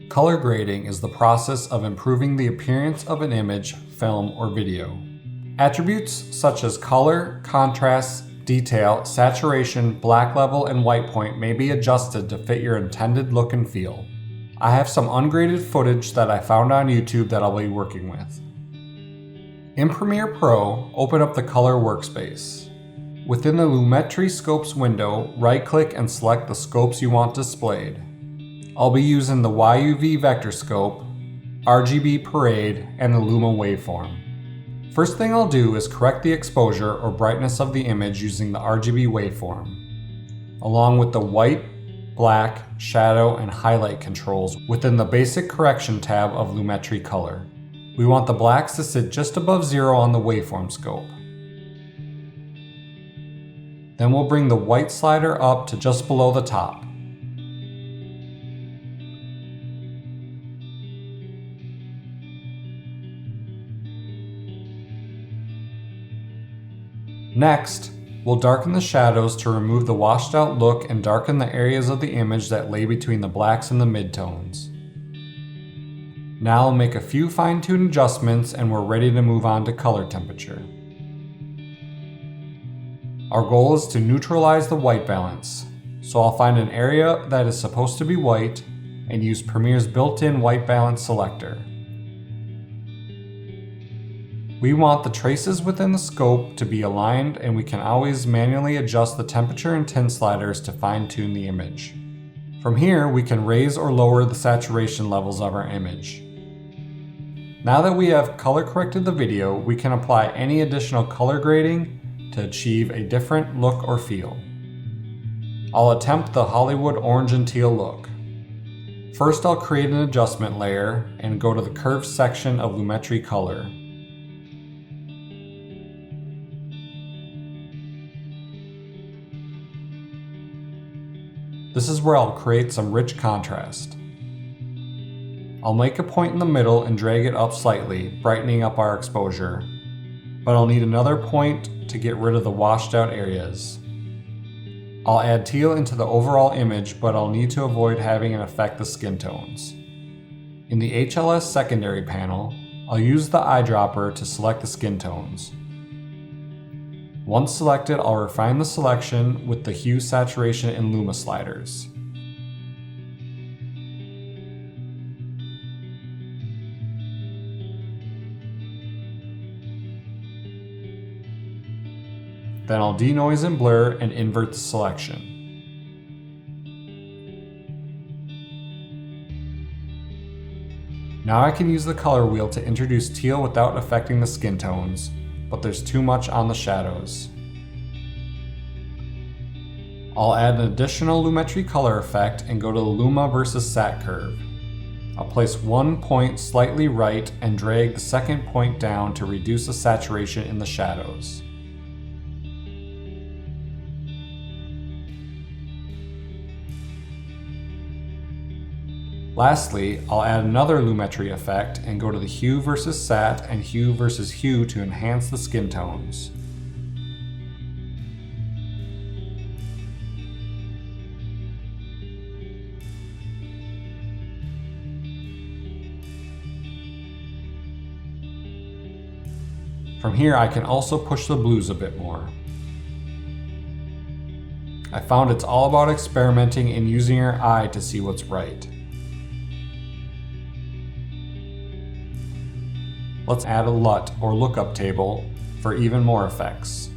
Color grading is the process of improving the appearance of an image, film, or video. Attributes such as color, contrast, detail, saturation, black level, and white point may be adjusted to fit your intended look and feel. I have some ungraded footage that I found on YouTube that I'll be working with. In Premiere Pro, open up the Color workspace. Within the Lumetri Scopes window, right-click and select the scopes you want displayed. I'll be using the YUV Vector Scope, RGB Parade, and the Luma Waveform. First thing I'll do is correct the exposure or brightness of the image using the RGB waveform, along with the white, black, shadow, and highlight controls within the Basic Correction tab of Lumetri Color. We want the blacks to sit just above 0 on the waveform scope. Then we'll bring the white slider up to just below the top. Next, we'll darken the shadows to remove the washed out look and darken the areas of the image that lay between the blacks and the midtones. Now I'll make a few fine-tuned adjustments and we're ready to move on to color temperature. Our goal is to neutralize the white balance, so I'll find an area that is supposed to be white and use Premiere's built-in white balance selector. We want the traces within the scope to be aligned, and we can always manually adjust the temperature and tint sliders to fine-tune the image. From here, we can raise or lower the saturation levels of our image. Now that we have color corrected the video, we can apply any additional color grading to achieve a different look or feel. I'll attempt the Hollywood orange and teal look. First, I'll create an adjustment layer and go to the curves section of Lumetri Color. This is where I'll create some rich contrast. I'll make a point in the middle and drag it up slightly, brightening up our exposure, but I'll need another point to get rid of the washed out areas. I'll add teal into the overall image, but I'll need to avoid having it affect the skin tones. In the HLS secondary panel, I'll use the eyedropper to select the skin tones. Once selected, I'll refine the selection with the hue, saturation, and luma sliders. Then I'll denoise and blur and invert the selection. Now I can use the color wheel to introduce teal without affecting the skin tones, but there's too much on the shadows. I'll add an additional Lumetri color effect and go to the Luma versus Sat curve. I'll place one point slightly right and drag the second point down to reduce the saturation in the shadows. Lastly, I'll add another Lumetri effect and go to the Hue versus Sat and Hue versus Hue to enhance the skin tones. From here, I can also push the blues a bit more. I found it's all about experimenting and using your eye to see what's right. Let's add a LUT or lookup table for even more effects.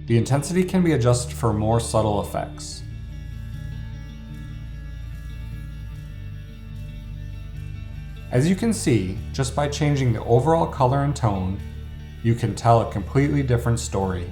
The intensity can be adjusted for more subtle effects. As you can see, just by changing the overall color and tone, you can tell a completely different story.